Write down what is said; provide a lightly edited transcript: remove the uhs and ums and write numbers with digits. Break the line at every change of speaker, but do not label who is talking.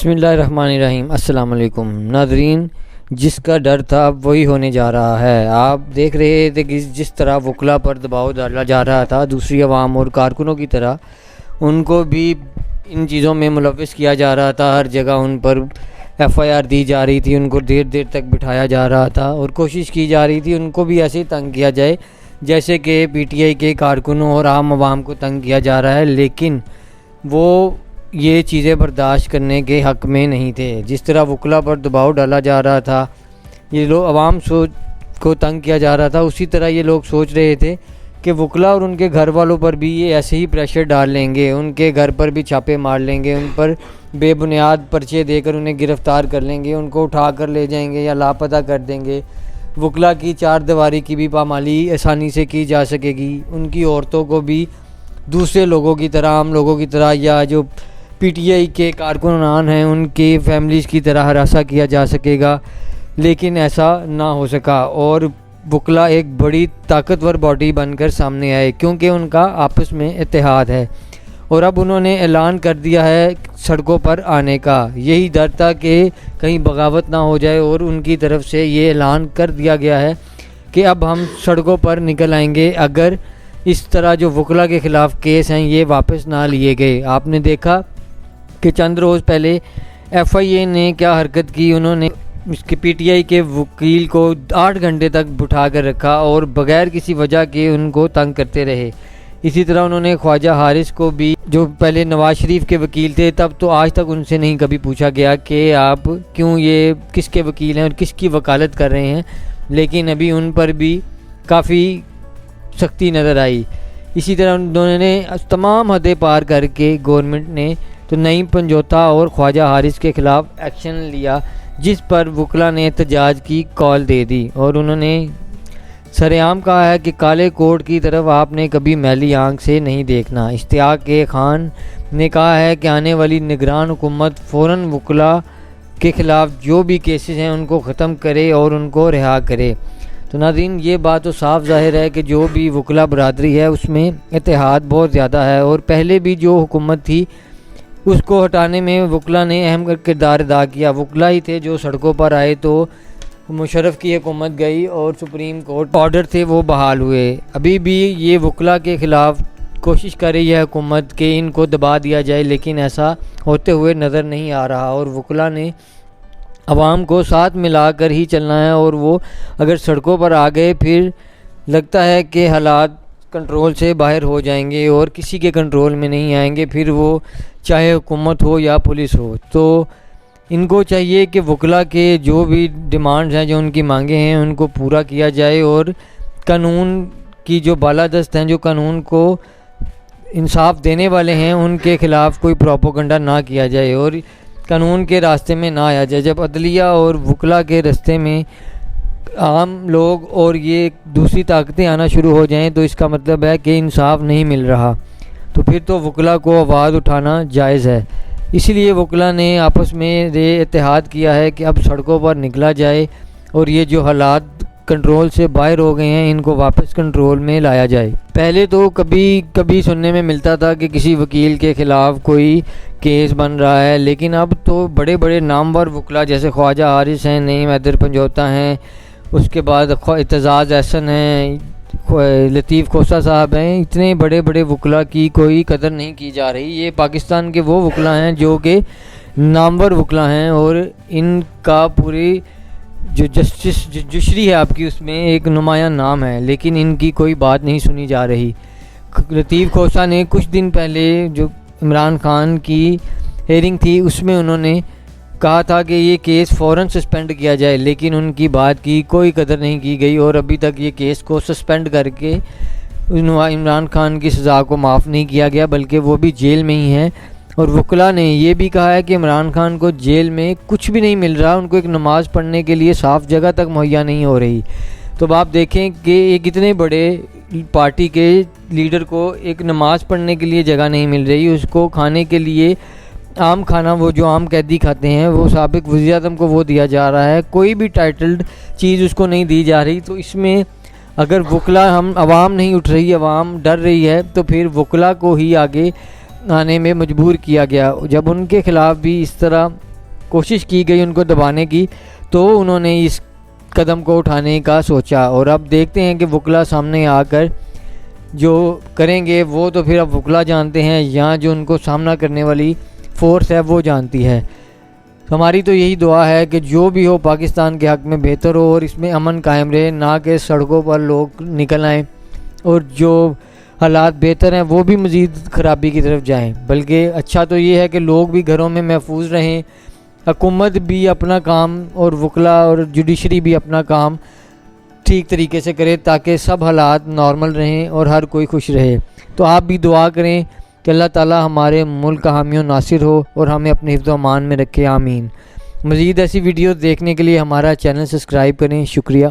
بسم اللہ الرحمن الرحیم۔ السلام علیکم ناظرین، جس کا ڈر تھا وہی ہونے جا رہا ہے۔ آپ دیکھ رہے تھے کہ جس طرح وکلا پر دباؤ ڈالا جا رہا تھا، دوسری عوام اور کارکنوں کی طرح ان کو بھی ان چیزوں میں ملوث کیا جا رہا تھا۔ ہر جگہ ان پر FIR دی جا رہی تھی، ان کو دیر دیر تک بٹھایا جا رہا تھا اور کوشش کی جا رہی تھی ان کو بھی ایسے تنگ کیا جائے جیسے کہ PTI کے کارکنوں اور عام عوام کو تنگ کیا جا رہا ہے، لیکن وہ یہ چیزیں برداشت کرنے کے حق میں نہیں تھے۔ جس طرح وکلا پر دباؤ ڈالا جا رہا تھا، یہ لوگ عوام کو تنگ کیا جا رہا تھا، اسی طرح یہ لوگ سوچ رہے تھے کہ وکلا اور ان کے گھر والوں پر بھی یہ ایسے ہی پریشر ڈال لیں گے، ان کے گھر پر بھی چھاپے مار لیں گے، ان پر بے بنیاد پرچے دے کر انہیں گرفتار کر لیں گے، ان کو اٹھا کر لے جائیں گے یا لاپتہ کر دیں گے۔ وکلا کی چار دیواری کی بھی پامالی آسانی سے کی جا سکے گی، ان کی عورتوں کو بھی دوسرے لوگوں کی طرح، عام لوگوں کی طرح یا جو PTI کے کارکنان ہیں ان کی فیملیز کی طرح ہراساں کیا جا سکے گا، لیکن ایسا نہ ہو سکا اور وکلا ایک بڑی طاقتور باڈی بن کر سامنے آئے کیونکہ ان کا آپس میں اتحاد ہے، اور اب انہوں نے اعلان کر دیا ہے سڑکوں پر آنے کا۔ یہی ڈر تھا کہ کہیں بغاوت نہ ہو جائے، اور ان کی طرف سے یہ اعلان کر دیا گیا ہے کہ اب ہم سڑکوں پر نکل آئیں گے اگر اس طرح جو وکلا کے خلاف کیس ہیں یہ واپس نہ لیے گئے۔ آپ نے دیکھا کہ چند روز پہلے FIA نے کیا حرکت کی، انہوں نے اس کے PTI کے وکیل کو 8 گھنٹے تک بٹھا کر رکھا اور بغیر کسی وجہ کے ان کو تنگ کرتے رہے۔ اسی طرح انہوں نے خواجہ حارث کو بھی، جو پہلے نواز شریف کے وکیل تھے، تب تو آج تک ان سے نہیں کبھی پوچھا گیا کہ آپ کیوں یہ کس کے وکیل ہیں اور کس کی وکالت کر رہے ہیں، لیکن ابھی ان پر بھی کافی سختی نظر آئی۔ اسی طرح انہوں نے تمام حدیں پار کر کے گورنمنٹ نے تو نعیم پنجوتا اور خواجہ حارث کے خلاف ایکشن لیا، جس پر وکلا نے احتجاج کی کال دے دی، اور انہوں نے سرعام کہا ہے کہ کالے کوٹ کی طرف آپ نے کبھی میلی آنکھ سے نہیں دیکھنا۔ اشتیاق خان نے کہا ہے کہ آنے والی نگران حکومت فوراً وکلا کے خلاف جو بھی کیسز ہیں ان کو ختم کرے اور ان کو رہا کرے۔ تو ناظرین، یہ بات تو صاف ظاہر ہے کہ جو بھی وکلا برادری ہے اس میں اتحاد بہت زیادہ ہے، اور پہلے بھی جو حکومت تھی اس کو ہٹانے میں وکلا نے اہم کردار ادا کیا۔ وکلا ہی تھے جو سڑکوں پر آئے تو مشرف کی حکومت گئی اور سپریم کورٹ آرڈر تھے وہ بحال ہوئے۔ ابھی بھی یہ وکلا کے خلاف کوشش کر رہی ہے حکومت کہ ان کو دبا دیا جائے، لیکن ایسا ہوتے ہوئے نظر نہیں آ رہا، اور وکلا نے عوام کو ساتھ ملا کر ہی چلنا ہے، اور وہ اگر سڑکوں پر آ گئے پھر لگتا ہے کہ حالات کنٹرول سے باہر ہو جائیں گے اور کسی کے کنٹرول میں نہیں آئیں گے، پھر وہ چاہے حکومت ہو یا پولیس ہو۔ تو ان کو چاہیے کہ وکلا کے جو بھی ڈیمانڈز ہیں، جو ان کی مانگیں ہیں، ان کو پورا کیا جائے، اور قانون کی جو بالادست ہیں، جو قانون کو انصاف دینے والے ہیں، ان کے خلاف کوئی پروپیگنڈا نہ کیا جائے اور قانون کے راستے میں نہ آیا جائے۔ جب عدلیہ اور وکلا کے راستے میں عام لوگ اور یہ دوسری طاقتیں آنا شروع ہو جائیں تو اس کا مطلب ہے کہ انصاف نہیں مل رہا، تو پھر تو وکلا کو آواز اٹھانا جائز ہے۔ اسی لیے وکلا نے آپس میں یہ اتحاد کیا ہے کہ اب سڑکوں پر نکلا جائے اور یہ جو حالات کنٹرول سے باہر ہو گئے ہیں ان کو واپس کنٹرول میں لایا جائے۔ پہلے تو کبھی سننے میں ملتا تھا کہ کسی وکیل کے خلاف کوئی کیس بن رہا ہے، لیکن اب تو بڑے بڑے نامور وکلا جیسے خواجہ حارث ہیں، نعیم حیدر پنجوتا ہیں، اس کے بعد اعتزاز احسن ہیں، لطیف کھوسہ صاحب ہیں، اتنے بڑے بڑے وکلا کی کوئی قدر نہیں کی جا رہی۔ یہ پاکستان کے وہ وکلا ہیں جو کہ نامور وکلا ہیں، اور ان کا پوری جو جشری ہے آپ کی اس میں ایک نمایاں نام ہے، لیکن ان کی کوئی بات نہیں سنی جا رہی۔ لطیف کھوسہ نے کچھ دن پہلے جو عمران خان کی ہیئرنگ تھی اس میں انہوں نے کہا تھا کہ یہ کیس فوراً سسپینڈ کیا جائے، لیکن ان کی بات کی کوئی قدر نہیں کی گئی، اور ابھی تک یہ کیس کو سسپینڈ کر کے عمران خان کی سزا کو معاف نہیں کیا گیا، بلکہ وہ بھی جیل میں ہی ہیں۔ اور وکلا نے یہ بھی کہا ہے کہ عمران خان کو جیل میں کچھ بھی نہیں مل رہا، ان کو ایک نماز پڑھنے کے لیے صاف جگہ تک مہیا نہیں ہو رہی۔ تو آپ دیکھیں کہ ایک اتنے بڑے پارٹی کے لیڈر کو ایک نماز پڑھنے کے لیے جگہ نہیں مل رہی، اس کو کھانے کے لیے عام کھانا وہ جو عام قیدی کھاتے ہیں وہ سابق وزیر اعظم کو وہ دیا جا رہا ہے، کوئی بھی ٹائٹلڈ چیز اس کو نہیں دی جا رہی۔ تو اس میں اگر وکلا عوام نہیں اٹھ رہی، عوام ڈر رہی ہے، تو پھر وکلا کو ہی آگے آنے میں مجبور کیا گیا۔ جب ان کے خلاف بھی اس طرح کوشش کی گئی ان کو دبانے کی، تو انہوں نے اس قدم کو اٹھانے کا سوچا، اور اب دیکھتے ہیں کہ وکلا سامنے آ کر جو کریں گے وہ تو پھر اب وکلا جانتے ہیں، یا جو ان کو سامنا کرنے والی فورس ہے وہ جانتی ہے۔ ہماری تو یہی دعا ہے کہ جو بھی ہو پاکستان کے حق میں بہتر ہو اور اس میں امن قائم رہے، نہ کہ سڑکوں پر لوگ نکل آئیں اور جو حالات بہتر ہیں وہ بھی مزید خرابی کی طرف جائیں۔ بلکہ اچھا تو یہ ہے کہ لوگ بھی گھروں میں محفوظ رہیں، حکومت بھی اپنا کام اور وکلا اور جوڈیشری بھی اپنا کام ٹھیک طریقے سے کرے، تاکہ سب حالات نارمل رہیں اور ہر کوئی خوش رہے۔ تو آپ بھی دعا کریں کہ اللہ تعالی ہمارے ملک کا حامی و ناصر ہو اور ہمیں اپنے حفظ و امان میں رکھے، آمین۔ مزید ایسی ویڈیوز دیکھنے کے لیے ہمارا چینل سبسکرائب کریں۔ شکریہ۔